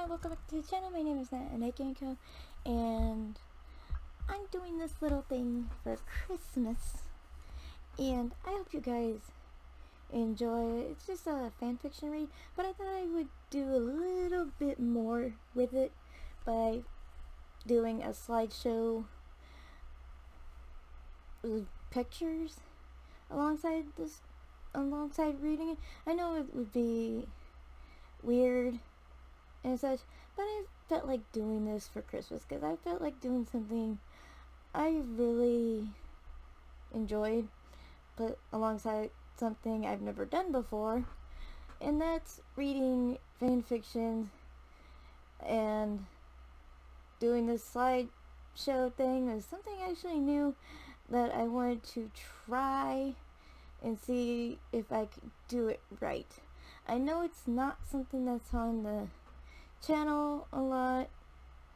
everyone, welcome back to the channel. My name is Nat and I'm doing this little thing for Christmas, and I hope you guys enjoy it. It's just a fanfiction read, but I thought I would do a little bit more with it by doing a slideshow with pictures alongside reading it. I know it would be weird and such, but I felt like doing this for Christmas because I felt like doing something I really enjoyed, but alongside something I've never done before, and that's reading fan fiction and doing this slideshow thing is something actually new that I wanted to try and see if I could do it right. I know it's not something that's on the channel a lot,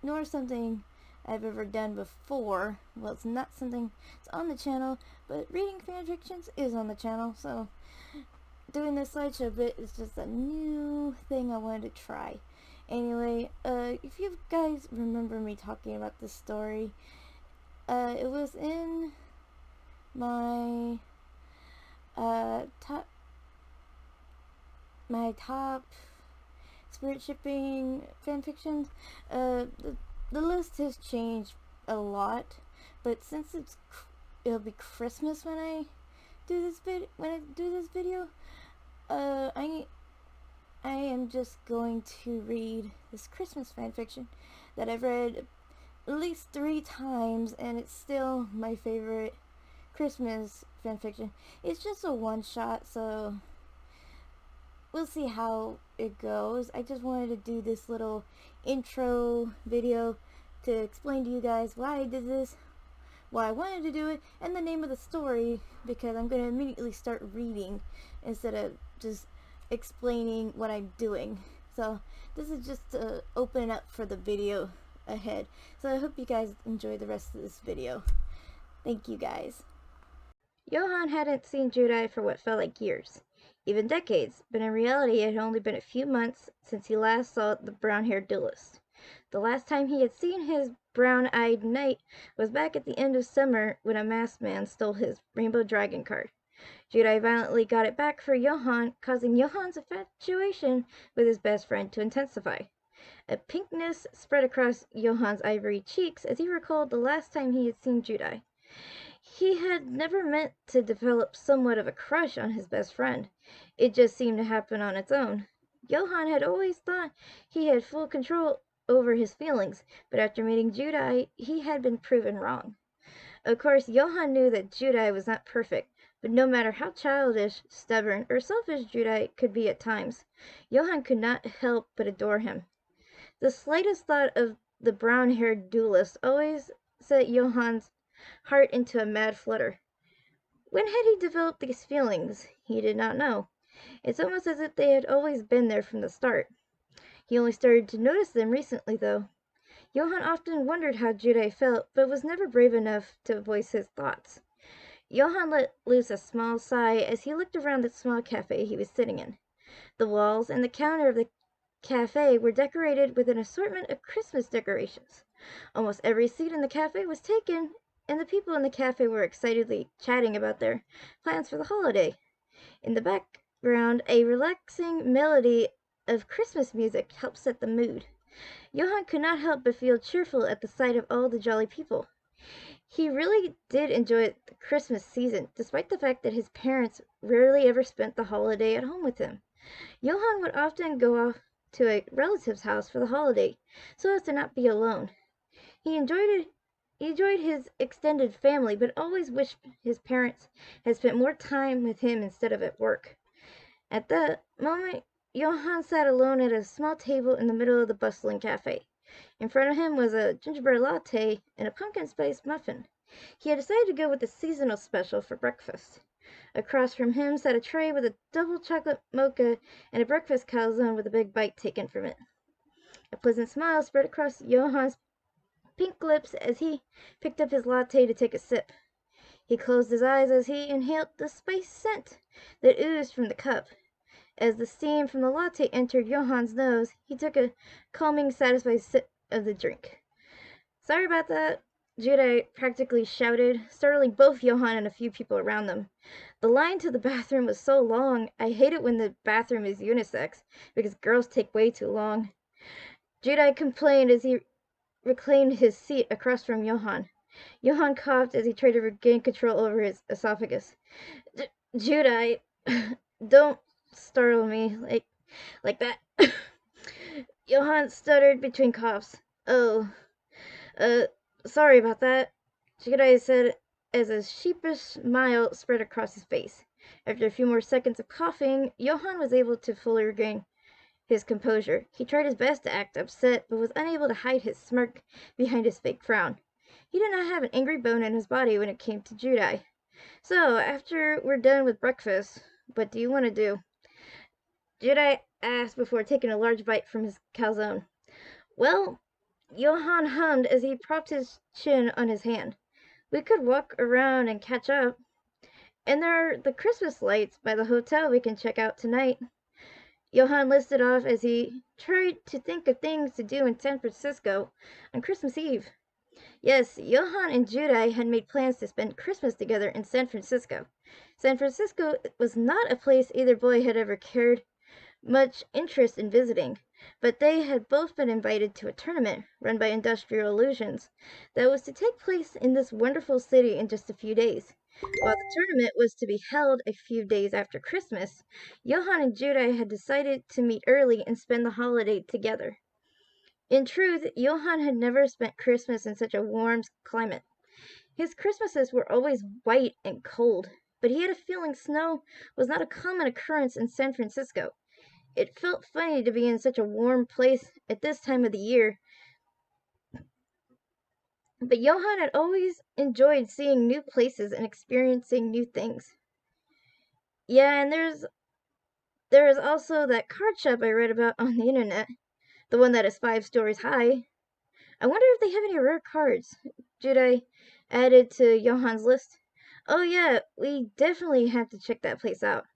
nor something I've ever done before. Well, it's not something that's on the channel, but reading fanfictions is on the channel, so doing this slideshow bit is just a new thing I wanted to try. Anyway, if you guys remember me talking about this story, it was in my top spirit shipping fanfictions. The list has changed a lot, but since it'll be Christmas when I do this video, I am just going to read this Christmas fanfiction that I've read at least 3 times, and it's still my favorite Christmas fanfiction. It's just a one-shot, so we'll see how it goes. I just wanted to do this little intro video to explain to you guys why I did this, why I wanted to do it, and the name of the story, because I'm going to immediately start reading instead of just explaining what I'm doing. So this is just to open up for the video ahead. So I hope you guys enjoy the rest of this video. Thank you guys. Johann hadn't seen Judy for what felt like years, even decades, but in reality it had only been a few months since he last saw the brown-haired duelist. The last time he had seen his brown-eyed knight was back at the end of summer when a masked man stole his rainbow dragon card. Judy violently got it back for Johann, causing Johann's infatuation with his best friend to intensify. A pinkness spread across Johann's ivory cheeks as he recalled the last time he had seen Judy. He had never meant to develop somewhat of a crush on his best friend. It just seemed to happen on its own. Johann had always thought he had full control over his feelings, but after meeting Judy, he had been proven wrong. Of course, Johann knew that Judy was not perfect, but no matter how childish, stubborn, or selfish Judy could be at times, Johann could not help but adore him. The slightest thought of the brown-haired duelist always set Johann's heart into a mad flutter. When had he developed these feelings? He did not know. It's almost as if they had always been there from the start. He only started to notice them recently, though. Johann often wondered how Judy felt, but was never brave enough to voice his thoughts. Johann let loose a small sigh as he looked around the small cafe he was sitting in. The walls and the counter of the cafe were decorated with an assortment of Christmas decorations. Almost every seat in the cafe was taken, and the people in the cafe were excitedly chatting about their plans for the holiday. In the background, a relaxing melody of Christmas music helped set the mood. Johann could not help but feel cheerful at the sight of all the jolly people. He really did enjoy the Christmas season, despite the fact that his parents rarely ever spent the holiday at home with him. Johann would often go off to a relative's house for the holiday, so as to not be alone. He enjoyed his extended family, but always wished his parents had spent more time with him instead of at work. At that moment, Johann sat alone at a small table in the middle of the bustling cafe. In front of him was a gingerbread latte and a pumpkin spice muffin. He had decided to go with the seasonal special for breakfast. Across from him sat a tray with a double chocolate mocha and a breakfast calzone with a big bite taken from it. A pleasant smile spread across Johann's pink lips as he picked up his latte to take a sip. He closed his eyes as he inhaled the spice scent that oozed from the cup. As the steam from the latte entered Johann's nose, he took a calming, satisfied sip of the drink. "Sorry about that," Judah practically shouted, startling both Johann and a few people around them. "The line to the bathroom was so long. I hate it when the bathroom is unisex, because girls take way too long." Judah complained as he reclaimed his seat across from Johann. Johann coughed as he tried to regain control over his esophagus. "Judah, don't startle me like that." Johann stuttered between coughs. "Oh, uh, sorry about that," Judah said as a sheepish smile spread across his face. After a few more seconds of coughing, Johann was able to fully regain his composure. He tried his best to act upset, but was unable to hide his smirk behind his fake frown. He did not have an angry bone in his body when it came to Judah. "So, after we're done with breakfast, what do you want to do?" Judah asked before taking a large bite from his calzone. "Well," Johann hummed as he propped his chin on his hand, "we could walk around and catch up. And there are the Christmas lights by the hotel we can check out tonight." Johann listed off as he tried to think of things to do in San Francisco on Christmas Eve. Yes, Johann and Judah had made plans to spend Christmas together in San Francisco. San Francisco was not a place either boy had ever cared much interest in visiting, but they had both been invited to a tournament run by Industrial Illusions that was to take place in this wonderful city in just a few days. While the tournament was to be held a few days after Christmas, Johann and Judah had decided to meet early and spend the holiday together. In truth, Johann had never spent Christmas in such a warm climate. His Christmases were always white and cold, but he had a feeling snow was not a common occurrence in San Francisco. It felt funny to be in such a warm place at this time of the year, but Johann had always enjoyed seeing new places and experiencing new things. "Yeah, and there is also that card shop I read about on the internet, the one that is 5 stories high. I wonder if they have any rare cards," Judah added to Johann's list. "Oh yeah, we definitely have to check that place out.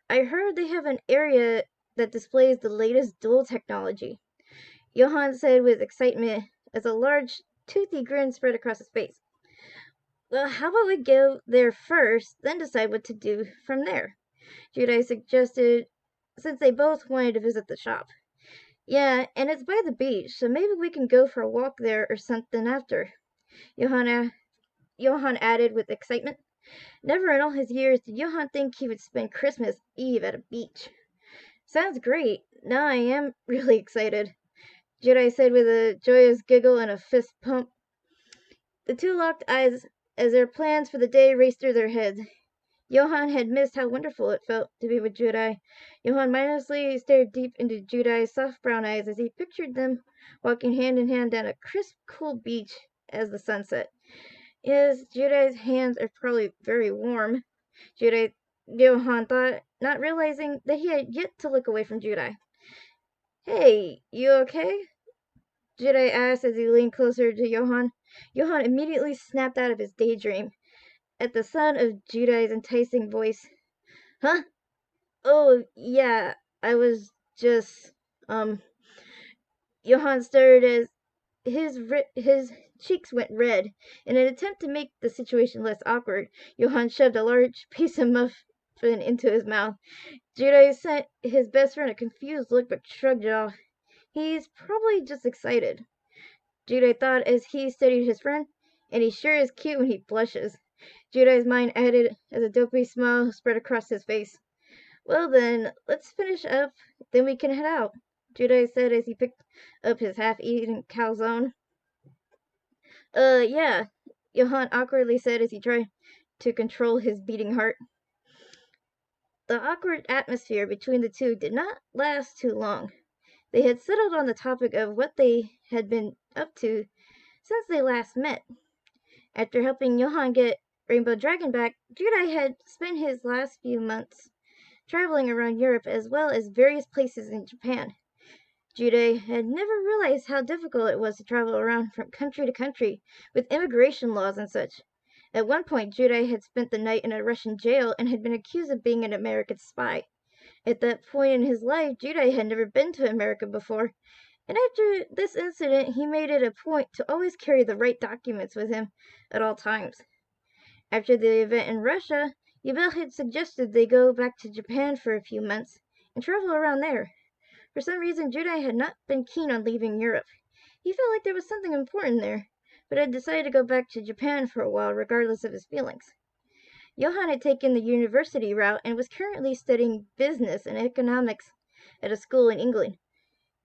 I heard they have an area that displays the latest duel technology," Johann said with excitement as a large, toothy grin spread across his face. "Well, how about we go there first, then decide what to do from there," Judah suggested, since they both wanted to visit the shop. "Yeah, and it's by the beach, so maybe we can go for a walk there or something after," Johann added with excitement. Never in all his years did Johann think he would spend Christmas Eve at a beach. "Sounds great. Now I am really excited," Judah said with a joyous giggle and a fist pump. The two locked eyes as their plans for the day raced through their heads. Johann had missed how wonderful it felt to be with Judah. Johann mindlessly stared deep into Judah's soft brown eyes as he pictured them walking hand in hand down a crisp, cool beach as the sun set. Yes, Judah's hands are probably very warm, Johann thought, not realizing that he had yet to look away from Judah. "Hey, you okay?" Judah asked as he leaned closer to Johann. Johann immediately snapped out of his daydream at the sound of Judah's enticing voice. "Huh? Oh, yeah, I was just, Johann stirred as his cheeks went red. In an attempt to make the situation less awkward, Johann shoved a large piece of muffin into his mouth. Judah sent his best friend a confused look but shrugged it off. "He's probably just excited," Judah thought as he studied his friend, "and he sure is cute when he blushes," Judah's mind added as a dopey smile spread across his face. "Well then, let's finish up, then we can head out," Judah said as he picked up his half-eaten calzone. Yeah," Johann awkwardly said as he tried to control his beating heart. The awkward atmosphere between the two did not last too long. They had settled on the topic of what they had been up to since they last met. After helping Johann get Rainbow Dragon back, Judah had spent his last few months traveling around Europe as well as various places in Japan. Judah had never realized how difficult it was to travel around from country to country with immigration laws and such. At one point, Judah had spent the night in a Russian jail and had been accused of being an American spy. At that point in his life, Judai had never been to America before, and after this incident, he made it a point to always carry the right documents with him at all times. After the event in Russia, Yubel had suggested they go back to Japan for a few months and travel around there. For some reason, Judai had not been keen on leaving Europe. He felt like there was something important there, but had decided to go back to Japan for a while regardless of his feelings. Johann had taken the university route and was currently studying business and economics at a school in England.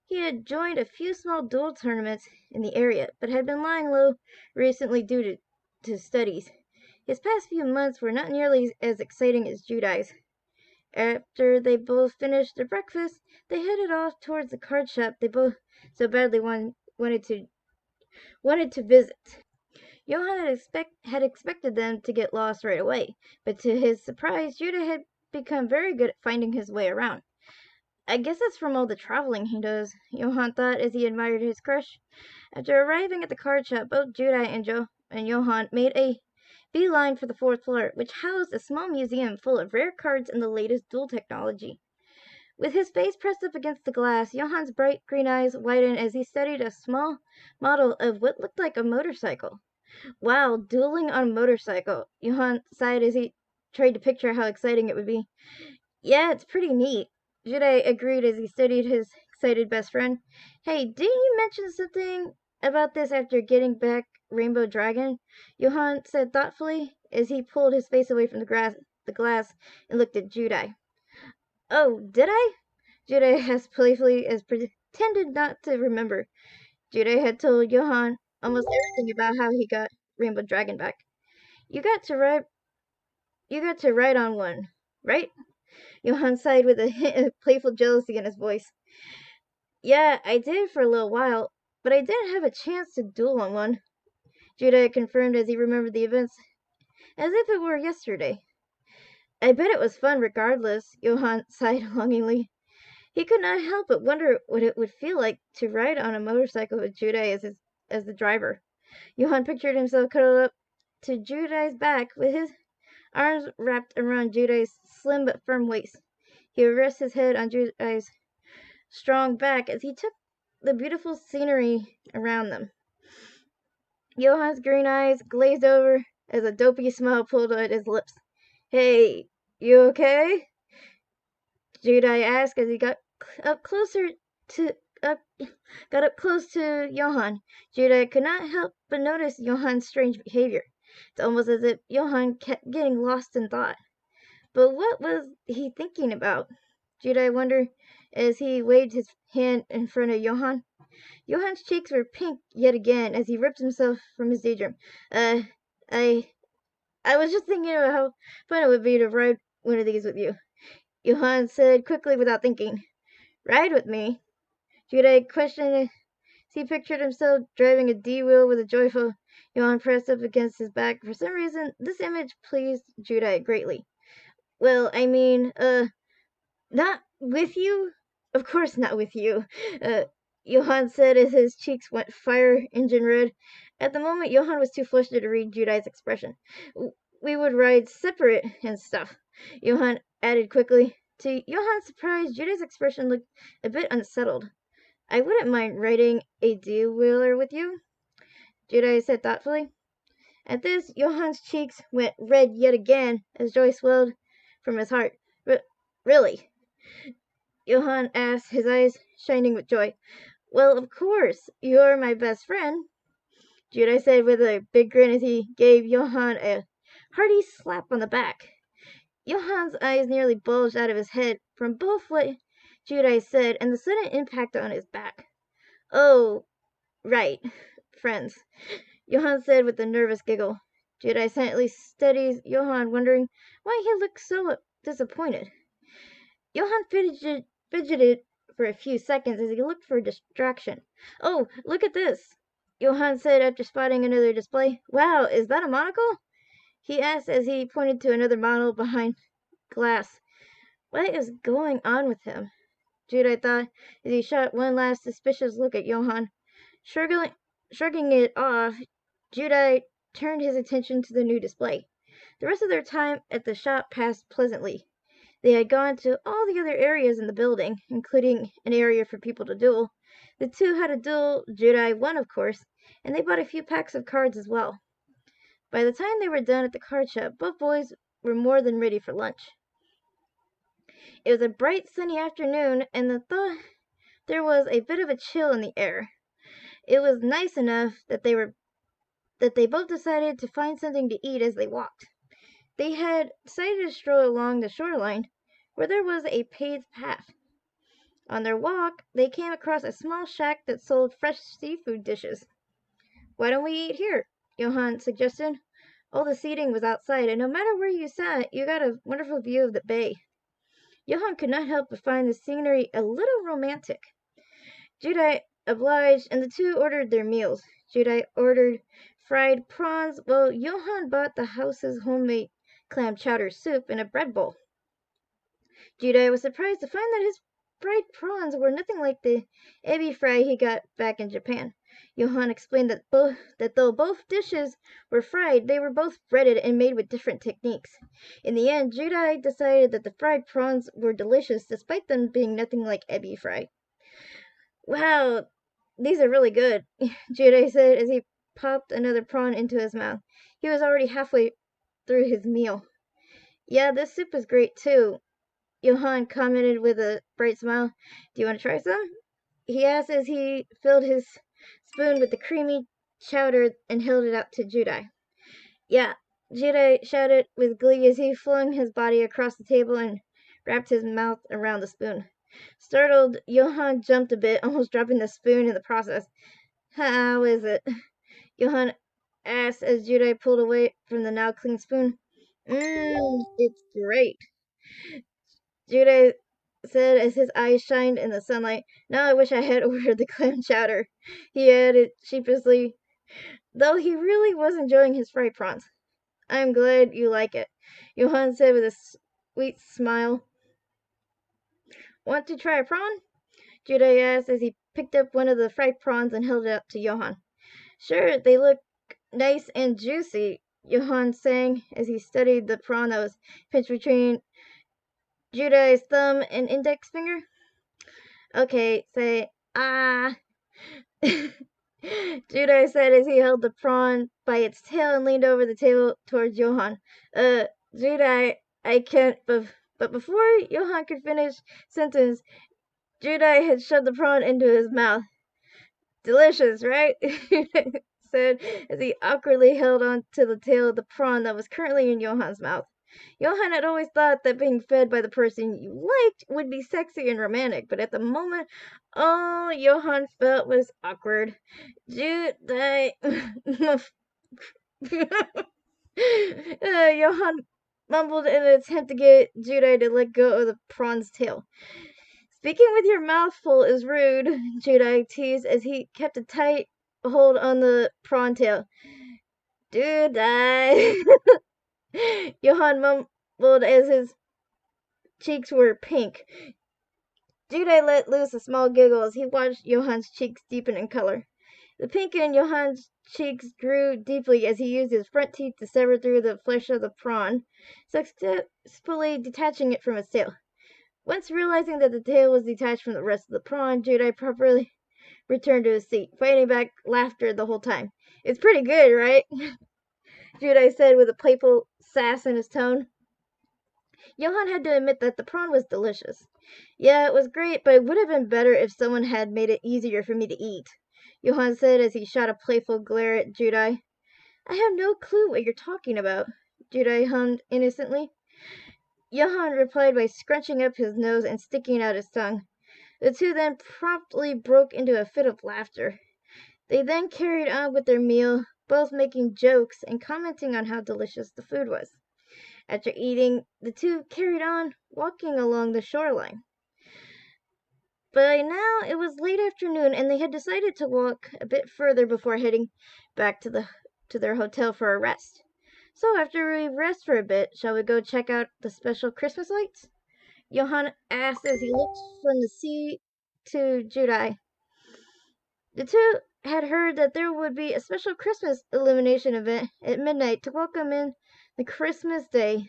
He had joined a few small duel tournaments in the area, but had been lying low recently due to studies. His past few months were not nearly as exciting as Judai's. After they both finished their breakfast, they headed off towards the card shop they both so badly wanted to visit. Johann had expected them to get lost right away, but to his surprise, Judai had become very good at finding his way around. I guess that's from all the traveling he does, Johann thought as he admired his crush. After arriving at the card shop, both Judai and Johann made a beeline for the fourth floor, which housed a small museum full of rare cards and the latest duel technology. With his face pressed up against the glass, Johann's bright green eyes widened as he studied a small model of what looked like a motorcycle. Wow, dueling on a motorcycle. Johann sighed as he tried to picture how exciting it would be. Yeah, it's pretty neat. Judai agreed as he studied his excited best friend. Hey, didn't you mention something about this after getting back Rainbow Dragon? Johann said thoughtfully as he pulled his face away from the glass and looked at Judai. Oh, did I? Judai asked playfully as pretended not to remember. Judai had told Johann almost everything about how he got Rainbow Dragon back. You got to ride on one, right? Johann sighed with a hint of playful jealousy in his voice. Yeah, I did for a little while, but I didn't have a chance to duel on one. Judai confirmed as he remembered the events, as if it were yesterday. I bet it was fun regardless, Johann sighed longingly. He could not help but wonder what it would feel like to ride on a motorcycle with Judai as the driver. Johann pictured himself cuddled up to Judai's back with his arms wrapped around Judai's slim but firm waist. He would rest his head on Judai's strong back as he took the beautiful scenery around them. Johann's green eyes glazed over as a dopey smile pulled at his lips. Hey, you okay? Judai asked as he got up close to Johann. Judai could not help but notice Johann's strange behavior. It's almost as if Johann kept getting lost in thought. But what was he thinking about? Judai wondered as he waved his hand in front of Johann. Johann's cheeks were pink yet again as he ripped himself from his daydream. I was just thinking about how fun it would be to ride one of these with you, Johann said quickly without thinking. Ride with me? Judai questioned as he pictured himself driving a D-wheel with a joyful Johann pressed up against his back. For some reason, this image pleased Judai greatly. Well, I mean, not with you? Of course not with you, Johann said as his cheeks went fire engine red. At the moment, Johann was too flustered to read Judai's expression. We would ride separate and stuff, Johann added quickly. To Johann's surprise, Judai's expression looked a bit unsettled. I wouldn't mind riding a two-wheeler with you, Judai said thoughtfully. At this, Johann's cheeks went red yet again as joy swelled from his heart. Really? Johann asked, his eyes shining with joy. Well, of course, you're my best friend, Judai said with a big grin as he gave Johann a hearty slap on the back. Johann's eyes nearly bulged out of his head from both what Judai said and the sudden impact on his back. Oh, right, friends, Johann said with a nervous giggle. Judai silently studied Johann, wondering why he looked so disappointed. Johann fidgeted for a few seconds as he looked for a distraction. Oh, look at this, Johann said after spotting another display. Wow, is that a monocle? He asked as he pointed to another model behind glass. What is going on with him? Judai thought as he shot one last suspicious look at Johann. Shrugging it off, Judai turned his attention to the new display. The rest of their time at the shop passed pleasantly. They had gone to all the other areas in the building, including an area for people to duel. The two had a duel, Judai won, of course, and they bought a few packs of cards as well. By the time they were done at the card shop, both boys were more than ready for lunch. It was a bright, sunny afternoon, and there was a bit of a chill in the air. It was nice enough that they both decided to find something to eat as they walked. They had decided to stroll along the shoreline, where there was a paved path. On their walk, they came across a small shack that sold fresh seafood dishes. "Why don't we eat here?" Johann suggested. All the seating was outside, and no matter where you sat, you got a wonderful view of the bay. Johann could not help but find the scenery a little romantic. Judai obliged, and the two ordered their meals. Judai ordered fried prawns, while Johann bought the house's homemade clam chowder soup in a bread bowl. Judai was surprised to find that his fried prawns were nothing like the ebi fry he got back in Japan. Johann explained that though both dishes were fried, they were both breaded and made with different techniques. In the end, Judai decided that the fried prawns were delicious despite them being nothing like ebi fry. "Wow, these are really good," Judai said as he popped another prawn into his mouth. He was already halfway through his meal. "Yeah, this soup is great too," Johann commented with a bright smile. "Do you want to try some?" he asked as he filled his spoon with the creamy chowder and held it out to Judai. "Yeah," Judai shouted with glee as he flung his body across the table and wrapped his mouth around the spoon. Startled, Johann jumped a bit, almost dropping the spoon in the process. "How is it?" Johann asked as Judai pulled away from the now clean spoon. It's great," Judai said as his eyes shined in the sunlight. "Now I wish I had ordered the clam chowder," he added sheepishly, though he really was enjoying his fried prawns. "I'm glad you like it," Johann said with a sweet smile. "Want to try a prawn?" Judai asked as he picked up one of the fried prawns and held it up to Johann. "Sure, they look nice and juicy," Johann sang as he studied the prawn that was pinched between Judai's thumb and index finger. "Okay, say, ah," Judai said as he held the prawn by its tail and leaned over the table towards Johann. Judai, I can't, but before Johann could finish sentence, Judai had shoved the prawn into his mouth. "Delicious, right?" said as he awkwardly held on to the tail of the prawn that was currently in Johann's mouth. Johann had always thought that being fed by the person you liked would be sexy and romantic, but at the moment, all Johann felt was awkward. Judai... Johann mumbled in an attempt to get Judai to let go of the prawn's tail. "Speaking with your mouth full is rude," Judai teased as he kept a tight hold on the prawn tail. "Judai," Johann mumbled as his cheeks were pink. Judai let loose a small giggle as he watched Johann's cheeks deepen in color. The pink in Johann's cheeks grew deeply as he used his front teeth to sever through the flesh of the prawn, successfully detaching it from its tail. Once realizing that the tail was detached from the rest of the prawn, Judai properly returned to his seat, fighting back laughter the whole time. "It's pretty good, right?" Judai said with a playful sass in his tone. Johann had to admit that the prawn was delicious. "Yeah, it was great, but it would have been better if someone had made it easier for me to eat," Johann said as he shot a playful glare at Judai. "I have no clue what you're talking about," Judai hummed innocently. Johann replied by scrunching up his nose and sticking out his tongue. The two then promptly broke into a fit of laughter. They then carried on with their meal, both making jokes and commenting on how delicious the food was. After eating, the two carried on walking along the shoreline. By now it was late afternoon, and they had decided to walk a bit further before heading back to their hotel for a rest. "So after we rest for a bit, shall we go check out the special Christmas lights?" Johann asked as he looked from the sea to Judai. The two had heard that there would be a special Christmas illumination event at midnight to welcome in the Christmas day.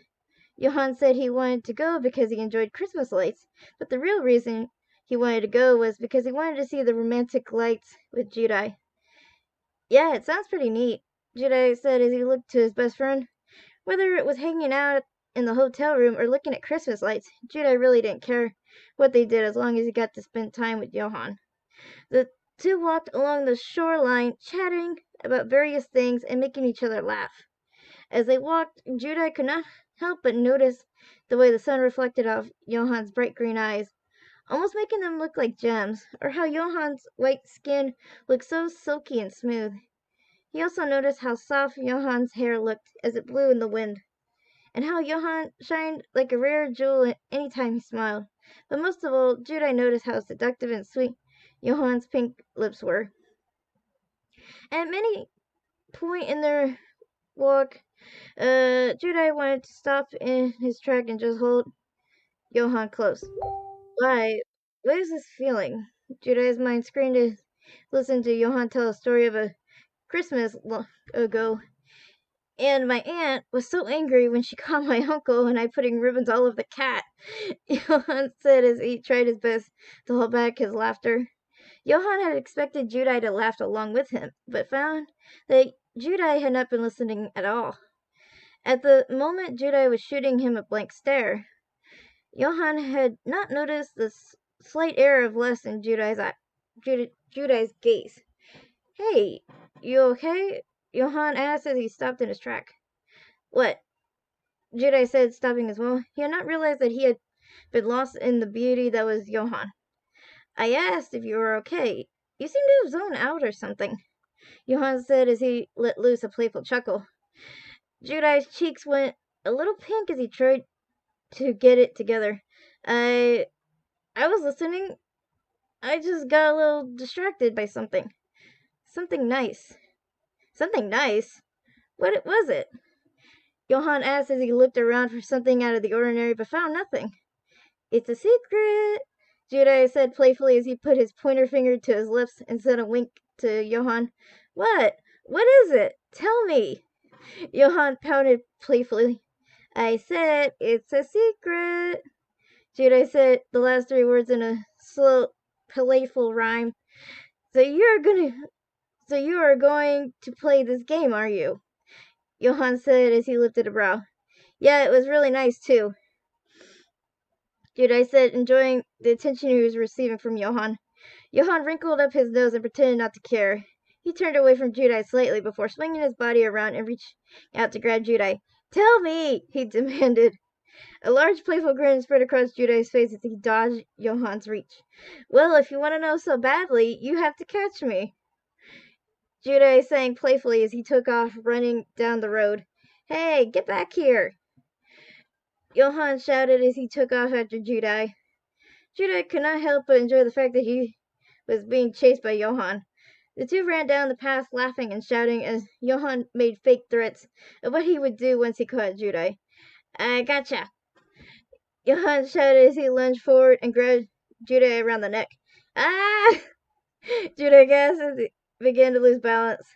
Johann said he wanted to go because he enjoyed Christmas lights, but the real reason he wanted to go was because he wanted to see the romantic lights with Judai. Yeah, it sounds pretty neat, Judai said as he looked to his best friend. Whether it was hanging out in the hotel room or looking at Christmas lights, Judai really didn't care what they did as long as he got to spend time with Johann. The two walked along the shoreline, chatting about various things and making each other laugh. As they walked, Judai could not help but notice the way the sun reflected off Johann's bright green eyes, almost making them look like gems, or how Johann's white skin looked so silky and smooth. He also noticed how soft Johann's hair looked as it blew in the wind, and how Johann shined like a rare jewel any time he smiled. But most of all, Judai noticed how seductive and sweet Johann's pink lips were. At many point in their walk, Judai wanted to stop in his track and just hold Johann close. Why? What is this feeling? Judai's mind screamed to listen to Johann tell a story of a Christmas long ago. And my aunt was so angry when she caught my uncle and I putting ribbons all over the cat, Johann said as he tried his best to hold back his laughter. Johann had expected Judai to laugh along with him, but found that Judai had not been listening at all. At the moment, Judai was shooting him a blank stare. Johann had not noticed the slight air of lust in Judai's gaze. Hey, you okay? Johann asked as he stopped in his track. What? Judai said, stopping as well. He had not realized that he had been lost in the beauty that was Johann. I asked if you were okay. You seem to have zoned out or something, Johann said as he let loose a playful chuckle. Judai's cheeks went a little pink as he tried to get it together. I was listening. I just got a little distracted by something. Something nice. Something nice? What was it? Johann asked as he looked around for something out of the ordinary, but found nothing. It's a secret, Judai said playfully as he put his pointer finger to his lips and sent a wink to Johann. What? What is it? Tell me. Johann pouted playfully. I said it's a secret. Judai said the last three words in a slow, playful rhyme. So you are going to play this game, are you? Johann said as he lifted a brow. Yeah, it was really nice too, Judai said, enjoying the attention he was receiving from Johann. Johann wrinkled up his nose and pretended not to care. He turned away from Judai slightly before swinging his body around and reached out to grab Judai. Tell me, he demanded. A large playful grin spread across Judai's face as he dodged Johann's reach. Well, if you want to know so badly, you have to catch me, Judai sang playfully as he took off, running down the road. Hey, get back here! Johann shouted as he took off after Judai. Judai could not help but enjoy the fact that he was being chased by Johann. The two ran down the path laughing and shouting as Johann made fake threats of what he would do once he caught Judai. I gotcha! Johann shouted as he lunged forward and grabbed Judai around the neck. Ah! Judai gasped as he began to lose balance.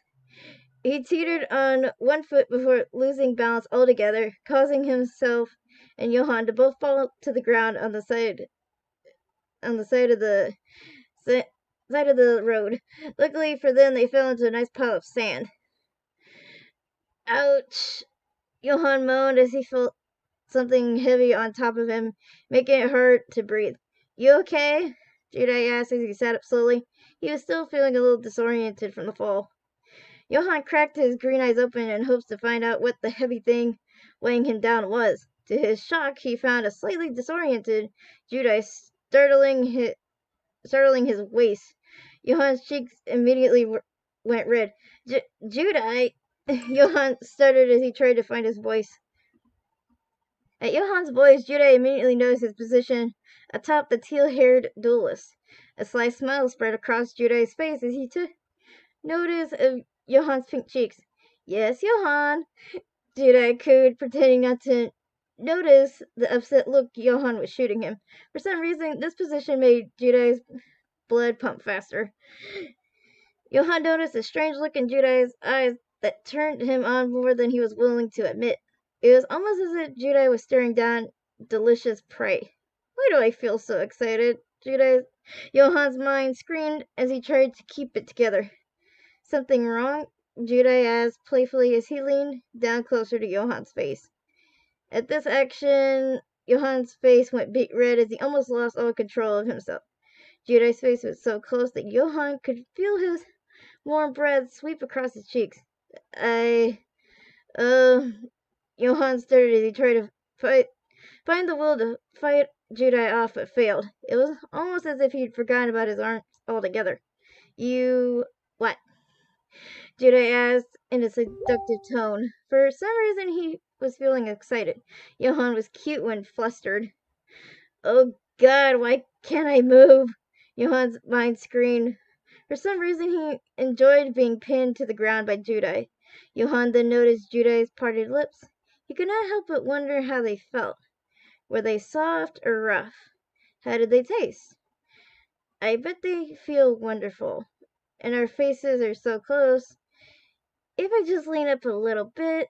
He teetered on one foot before losing balance altogether, causing himself and Johann to both fall to the ground on the side of the road. Luckily for them, they fell into a nice pile of sand. Ouch! Johann moaned as he felt something heavy on top of him, making it hard to breathe. You okay? Judai asked as he sat up slowly. He was still feeling a little disoriented from the fall. Johann cracked his green eyes open in hopes to find out what the heavy thing weighing him down was. To his shock, he found a slightly disoriented Judai startling his waist. Johann's cheeks immediately went red. Judai, Johann stuttered as he tried to find his voice. At Johann's voice, Judai immediately noticed his position atop the teal-haired duelist. A sly smile spread across Judai's face as he took notice of Johann's pink cheeks. Yes, Johann, Judai cooed, pretending not to notice the upset look Johann was shooting him. For some reason, this position made Judai's blood pump faster. Johann noticed a strange look in Judai's eyes that turned him on more than he was willing to admit. It was almost as if Judai was staring down delicious prey. Why do I feel so excited? Johan's mind screamed as he tried to keep it together. Something wrong? Judai asked playfully as he leaned down closer to Johan's face. At this action, Johan's face went beet red as he almost lost all control of himself. Judai's face was so close that Johan could feel his warm breath sweep across his cheeks. I, uh, Johan stuttered as he tried to find the will to fight Judai off, but failed. It was almost as if he'd forgotten about his arms altogether. You, what? Judai asked in a seductive tone. For some reason, he was feeling excited. Johan was cute when flustered. Oh God, why can't I move? Johan's mind screamed. For some reason, he enjoyed being pinned to the ground by Judai. Johan then noticed Judai's parted lips. He could not help but wonder how they felt. Were they soft or rough? How did they taste? I bet they feel wonderful. And our faces are so close. If I just lean up a little bit.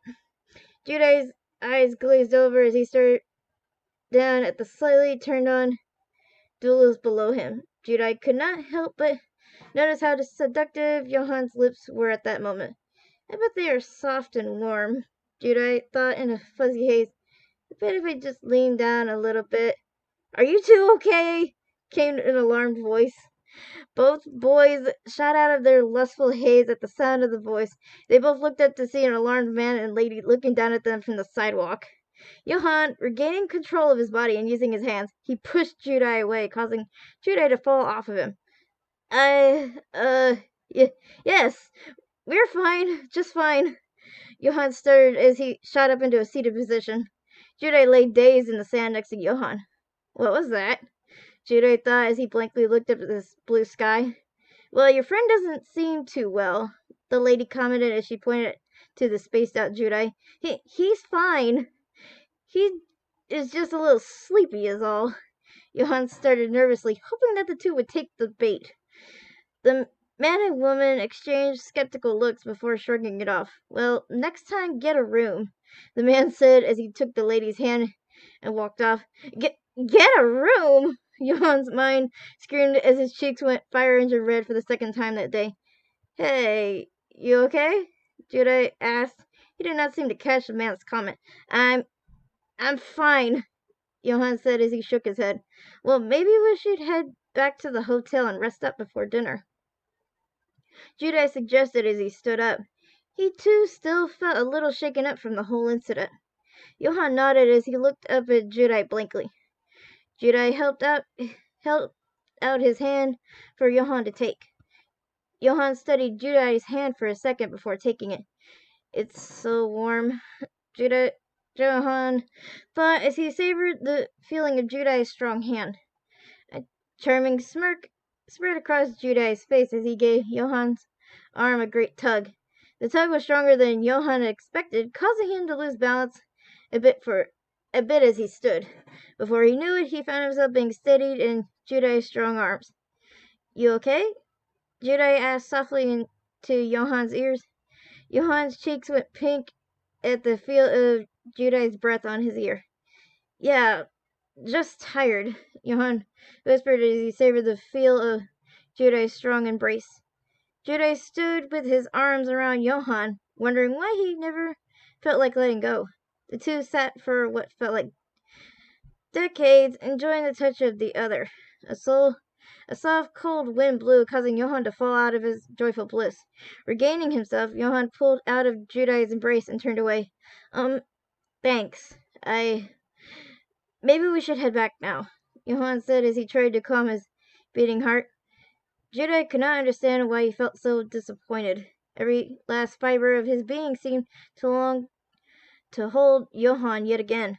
Judai's eyes glazed over as he stared down at the slightly turned on duelist below him. Judai could not help but notice how seductive Johan's lips were at that moment. I bet they are soft and warm, Judai thought in a fuzzy haze. I bet if I just leaned down a little bit. Are you two okay? Came an alarmed voice. Both boys shot out of their lustful haze at the sound of the voice. They both looked up to see an alarmed man and lady looking down at them from the sidewalk. Johan, regaining control of his body and using his hands, he pushed Judai away, causing Judai to fall off of him. Yes, we're fine, just fine. Johan stuttered as he shot up into a seated position. Judai lay dazed in the sand next to Johan. What was that? Judai thought as he blankly looked up at the blue sky. Well, your friend doesn't seem too well, the lady commented as she pointed to the spaced-out Judai. He's fine. He is just a little sleepy is all. Johan started nervously, hoping that the two would take the bait. The man and woman exchanged skeptical looks before shrugging it off. Well, next time get a room, the man said as he took the lady's hand and walked off. Get a room? Johan's mind screamed as his cheeks went fire engine red for the second time that day. Hey, you okay? Judai asked. He did not seem to catch the man's comment. I'm fine, Johan said as he shook his head. Well, maybe we should head back to the hotel and rest up before dinner, Judai suggested as he stood up. He, too, still felt a little shaken up from the whole incident. Johan nodded as he looked up at Judai blankly. Judai held out his hand for Johan to take. Johan studied Judai's hand for a second before taking it. It's so warm, Johan thought as he savored the feeling of Judai's strong hand. A charming smirk spread across Judai's face as he gave Johan's arm a great tug. The tug was stronger than Johan had expected, causing him to lose balance a bit as he stood. Before he knew it, he found himself being steadied in Judai's strong arms. You okay? Judai asked softly into Johan's ears. Johan's cheeks went pink at the feel of Judai's breath on his ear. Yeah, just tired, Johan whispered as he savored the feel of Judai's strong embrace. Judai stood with his arms around Johan, wondering why he never felt like letting go. The two sat for what felt like decades, enjoying the touch of the other. A soft, cold wind blew, causing Johan to fall out of his joyful bliss. Regaining himself, Johan pulled out of Judai's embrace and turned away. Thanks. Maybe we should head back now, Johan said as he tried to calm his beating heart. Judai could not understand why he felt so disappointed. Every last fiber of his being seemed to long to hold Johan yet again.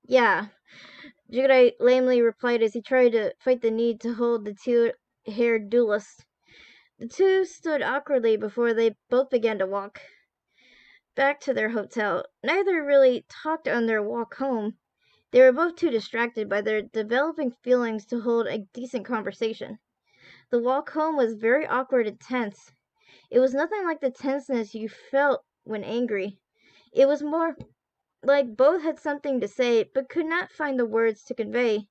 Yeah, Judai lamely replied as he tried to fight the need to hold the two-haired duelist. The two stood awkwardly before they both began to walk back to their hotel. Neither really talked on their walk home. They were both too distracted by their developing feelings to hold a decent conversation. The walk home was very awkward and tense. It was nothing like the tenseness you felt when angry. It was more like both had something to say, but could not find the words to convey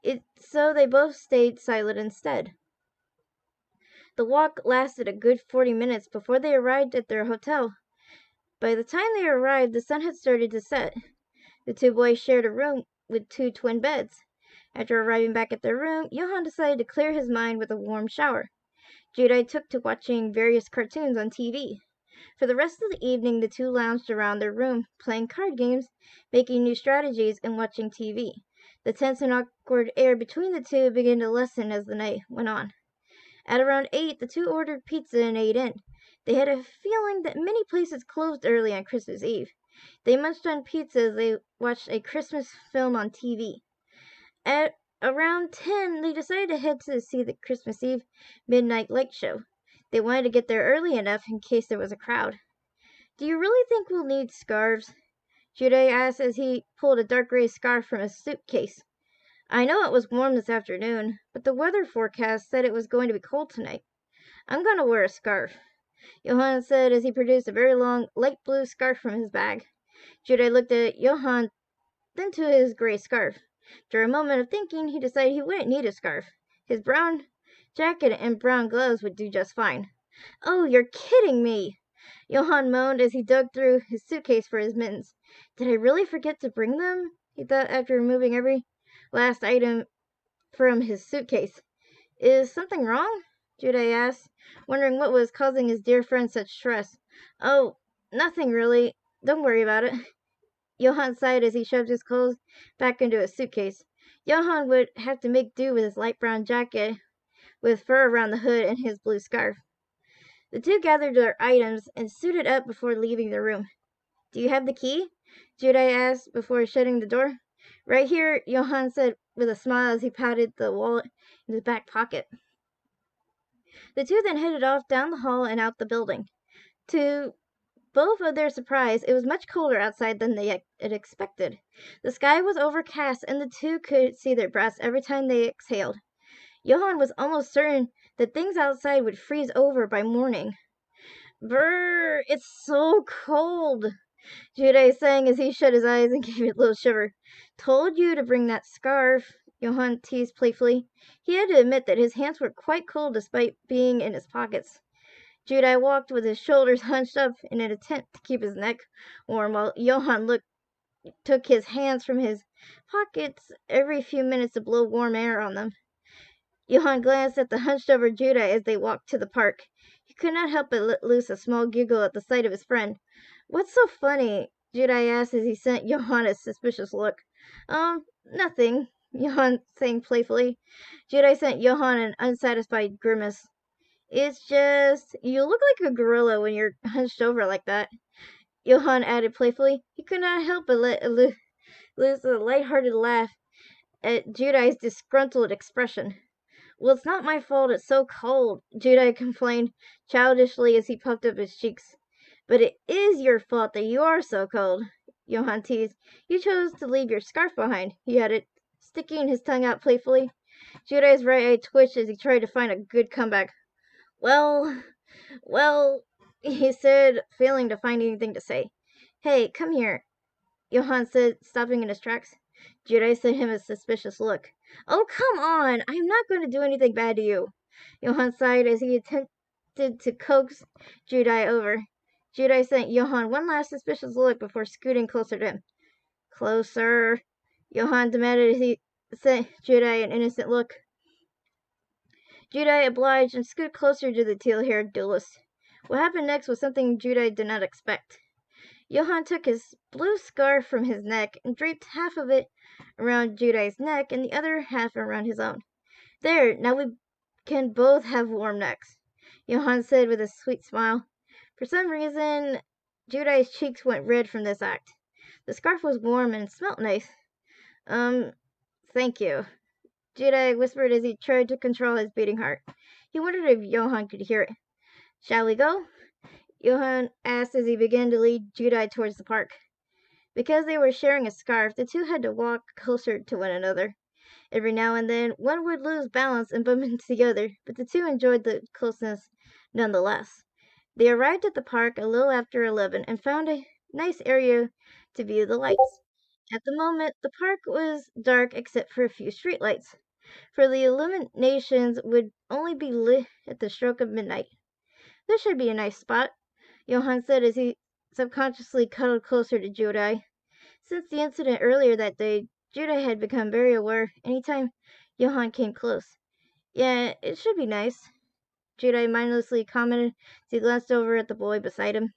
it, so they both stayed silent instead. The walk lasted a good 40 minutes before they arrived at their hotel. By the time they arrived, the sun had started to set. The two boys shared a room with two twin beds. After arriving back at their room, Johann decided to clear his mind with a warm shower. Judai took to watching various cartoons on TV. For the rest of the evening, the two lounged around their room, playing card games, making new strategies, and watching TV. The tense and awkward air between the two began to lessen as the night went on. At around 8, the two ordered pizza and ate in. They had a feeling that many places closed early on Christmas Eve. They munched on pizza as they watched a Christmas film on TV. At around 10, they decided to head to see the Christmas Eve midnight light show. They wanted to get there early enough in case there was a crowd. "Do you really think we'll need scarves?" Jude asked as he pulled a dark gray scarf from his suitcase. "I know it was warm this afternoon, but the weather forecast said it was going to be cold tonight. I'm going to wear a scarf," Johann said as he produced a very long, light blue scarf from his bag. Jude looked at Johann, then to his gray scarf. After a moment of thinking, he decided he wouldn't need a scarf. His brown jacket and brown gloves would do just fine. "Oh, you're kidding me!" Johann moaned as he dug through his suitcase for his mittens. "Did I really forget to bring them?" he thought after removing every last item from his suitcase. "Is something wrong?" Jude asked, wondering what was causing his dear friend such stress. "Oh, nothing really. Don't worry about it." Johann sighed as he shoved his clothes back into his suitcase. Johann would have to make do with his light brown jacket with fur around the hood and his blue scarf. The two gathered their items and suited up before leaving the room. "Do you have the key?" Jude asked before shutting the door. "Right here," Johann said with a smile as he patted the wallet in his back pocket. The two then headed off down the hall and out the building. To both of their surprise, it was much colder outside than they had expected. The sky was overcast, and the two could see their breaths every time they exhaled. Johann was almost certain that things outside would freeze over by morning. "Brr, it's so cold," Jude sang as he shut his eyes and gave a little shiver. "Told you to bring that scarf," Johann teased playfully. He had to admit that his hands were quite cold despite being in his pockets. Jude walked with his shoulders hunched up in an attempt to keep his neck warm, while Johann took his hands from his pockets every few minutes to blow warm air on them. Johann glanced at the hunched-over Jude as they walked to the park. He could not help but let loose a small giggle at the sight of his friend. "What's so funny?" Jude asked as he sent Johann a suspicious look. Nothing," Johann sang playfully. Jude sent Johann an unsatisfied grimace. "It's just, you look like a gorilla when you're hunched over like that," Johann added playfully. He could not help but let loose a light-hearted laugh at Jude's disgruntled expression. "Well, it's not my fault it's so cold," Jude complained childishly as he puffed up his cheeks. "But it is your fault that you are so cold," Johann teased. "You chose to leave your scarf behind," he added, sticking his tongue out playfully. Jude's right eye twitched as he tried to find a good comeback. Well, he said, failing to find anything to say. "Hey, come here," Johann said, stopping in his tracks. Jude sent him a suspicious look. "Oh, come on! I am not going to do anything bad to you," Johann sighed as he attempted to coax Jude over. Jude sent Johann one last suspicious look before scooting closer to him. "Closer," Johann demanded as he sent Jude an innocent look. Jude obliged and scooted closer to the teal-haired duelist. What happened next was something Jude did not expect. Johann took his blue scarf from his neck and draped half of it around Jude's neck and the other half around his own. "There, now we can both have warm necks," Johann said with a sweet smile. For some reason, Jude's cheeks went red from this act. The scarf was warm and smelt nice. Thank you," Jude whispered as he tried to control his beating heart. He wondered if Johann could hear it. "Shall we go?" Johann asked as he began to lead Jude towards the park. Because they were sharing a scarf, the two had to walk closer to one another. Every now and then, one would lose balance and bump into the other, but the two enjoyed the closeness nonetheless. They arrived at the park a little after 11 and found nice area to view the lights. At the moment, the park was dark except for a few streetlights, for the illuminations would only be lit at the stroke of midnight. This should be a nice spot, Johann said as he subconsciously cuddled closer to Judai. Since the incident earlier that day, Judai had become very aware anytime Johann came close. Yeah, it should be nice, Judai mindlessly commented as he glanced over at the boy beside him.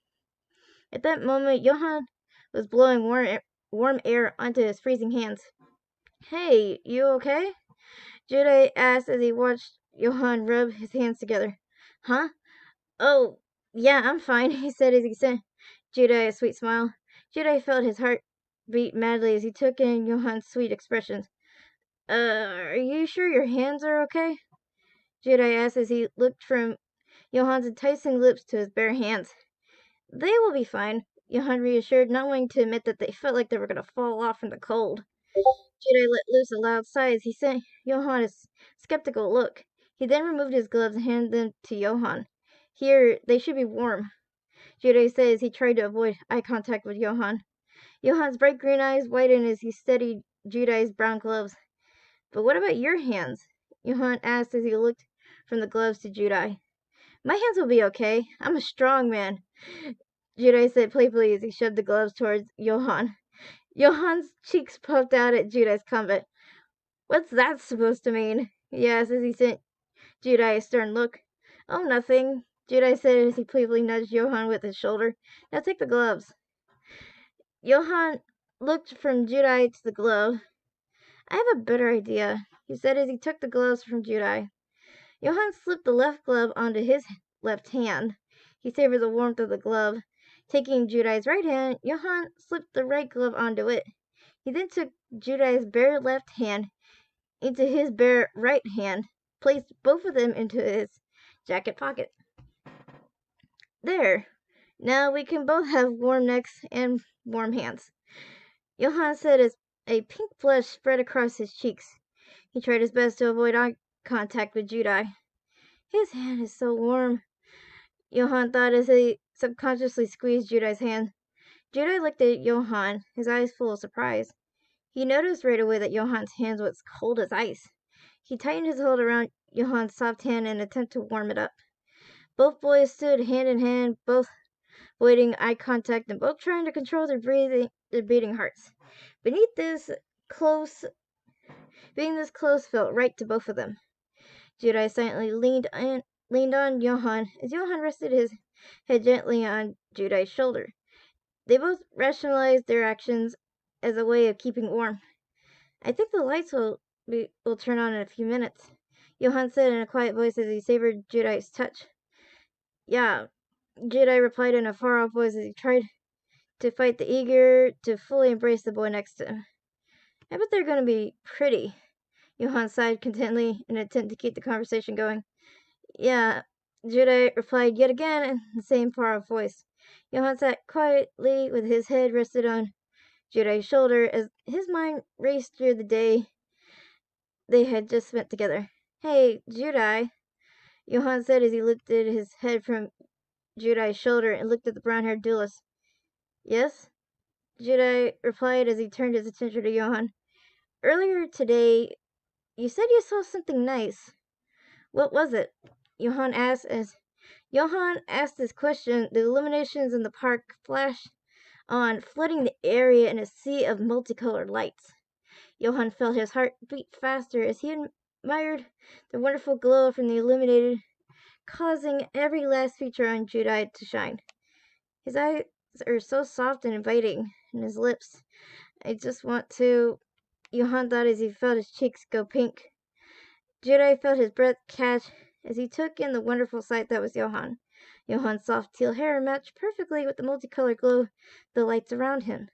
At that moment, Johann was blowing warm air onto his freezing hands. Hey, you okay? Judai asked as he watched Johann rub his hands together. Huh? Oh, yeah, I'm fine, he said as he sent Judai a sweet smile. Judai felt his heart beat madly as he took in Johann's sweet expressions. Are you sure your hands are okay? Judai asked as he looked from Johann's enticing lips to his bare hands. They will be fine, Johann reassured, not wanting to admit that they felt like they were going to fall off in the cold. Jedi let loose a loud sigh as he sent Johann a skeptical look. He then removed his gloves and handed them to Johann. Here, they should be warm, Jedi said as he tried to avoid eye contact with Johann. Johann's bright green eyes widened as he studied Jedi's brown gloves. But what about your hands? Johann asked as he looked from the gloves to Jedi. My hands will be okay. I'm a strong man, Jedi said playfully as he shoved the gloves towards Johann. Johann's cheeks puffed out at Judai's comment. What's that supposed to mean? He asked as he sent Judai a stern look. Oh, nothing, Judai said as he playfully nudged Johann with his shoulder. Now take the gloves. Johann looked from Judai to the glove. I have a better idea, he said as he took the gloves from Judai. Johann slipped the left glove onto his left hand. He savored the warmth of the glove. Taking Judai's right hand, Johann slipped the right glove onto it. He then took Judai's bare left hand into his bare right hand, placed both of them into his jacket pocket. There. Now we can both have warm necks and warm hands, Johann said as a pink flush spread across his cheeks. He tried his best to avoid eye contact with Judai. His hand is so warm, Johann thought as he subconsciously squeezed Judai's hand. Judai looked at Johann, his eyes full of surprise. He noticed right away that Johann's hand was cold as ice. He tightened his hold around Johann's soft hand in an attempt to warm it up. Both boys stood hand in hand, both avoiding eye contact and both trying to control their beating hearts. Being this close felt right to both of them. Judai silently leaned on Johann as Johann rested his head gently on Judai's shoulder. They both rationalized their actions as a way of keeping warm. I think the lights will turn on in a few minutes, Johann said in a quiet voice as he savored Judai's touch. Yeah, Judai replied in a far-off voice as he tried to fight the eager to fully embrace the boy next to him. I bet they're going to be pretty, Johann sighed contentedly in an attempt to keep the conversation going. Yeah, Judai replied yet again in the same far-off voice. Johann sat quietly with his head rested on Judai's shoulder as his mind raced through the day they had just spent together. Hey, Judai, Johann said as he lifted his head from Judai's shoulder and looked at the brown-haired duelist. Yes? Judai replied as he turned his attention to Johann. Earlier today, you said you saw something nice. What was it? Johann asked as Johann asked this question, the illuminations in the park flashed on, flooding the area in a sea of multicolored lights. Johann felt his heart beat faster as he admired the wonderful glow from the illuminated, causing every last feature on Judai to shine. His eyes are so soft and inviting, and his lips. I just want to, Johann thought as he felt his cheeks go pink. Judai felt his breath catch as he took in the wonderful sight that was Johann. Johann's soft teal hair matched perfectly with the multicolored glow of the lights around him.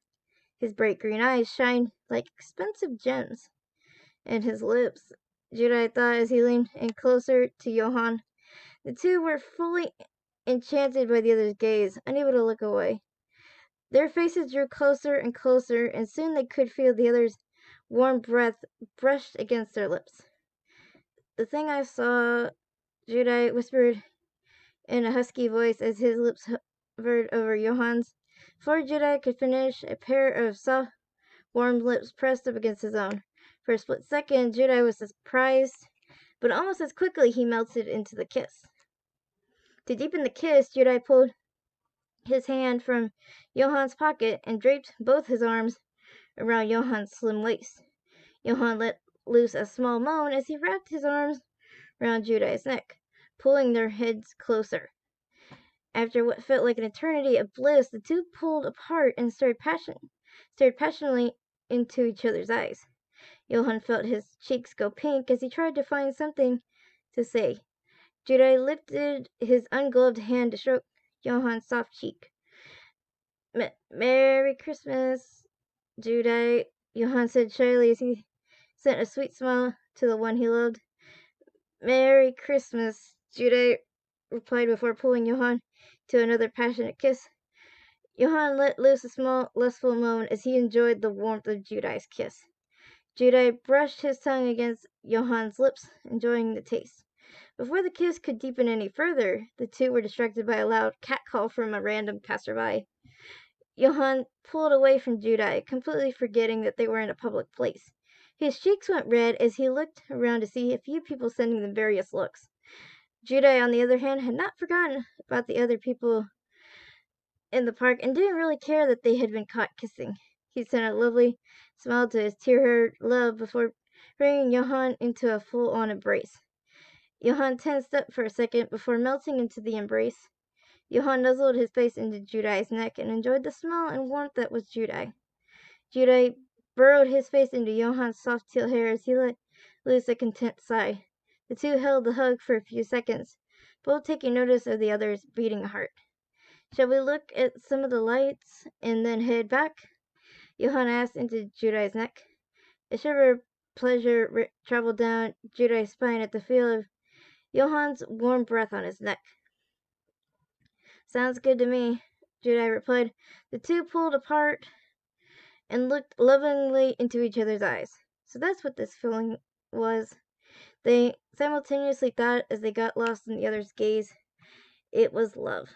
His bright green eyes shined like expensive gems. And his lips, Judai thought as he leaned in closer to Johann. The two were fully enchanted by the other's gaze, unable to look away. Their faces drew closer and closer, and soon they could feel the other's warm breath brushed against their lips. The thing I saw, Judai whispered in a husky voice as his lips hovered over Johann's Before Judai could finish, a pair of soft, warm lips pressed up against his own. For a split second, Judai was surprised, but almost as quickly he melted into the kiss. To deepen the kiss, Judai pulled his hand from Johann's pocket and draped both his arms around Johann's slim waist. Johann let loose a small moan as he wrapped his arms around Judai's neck, pulling their heads closer. After what felt like an eternity of bliss, the two pulled apart and stared passionately into each other's eyes. Johann felt his cheeks go pink as he tried to find something to say. Judai lifted his ungloved hand to stroke Johann's soft cheek. Merry Christmas, Judai, Johann said shyly as he sent a sweet smile to the one he loved. Merry Christmas, Judai replied before pulling Johann to another passionate kiss. Johann let loose a small, lustful moan as he enjoyed the warmth of Judai's kiss. Judai brushed his tongue against Johann's lips, enjoying the taste. Before the kiss could deepen any further, the two were distracted by a loud catcall from a random passerby. Johann pulled away from Judai, completely forgetting that they were in a public place. His cheeks went red as he looked around to see a few people sending them various looks. Judai, on the other hand, had not forgotten about the other people in the park and didn't really care that they had been caught kissing. He sent a lovely smile to his tear-hurt love before bringing Johann into a full-on embrace. Johann tensed up for a second before melting into the embrace. Johann nuzzled his face into Judai's neck and enjoyed the smell and warmth that was Judai. Judai burrowed his face into Johann's soft teal hair as he let loose a content sigh. The two held the hug for a few seconds, both taking notice of the other's beating heart. Shall we look at some of the lights and then head back? Johann asked into Judai's neck. A shiver of pleasure traveled down Judai's spine at the feel of Johann's warm breath on his neck. Sounds good to me, Judai replied. The two pulled apart and looked lovingly into each other's eyes. So that's what this feeling was. They simultaneously thought as they got lost in the other's gaze. It was love.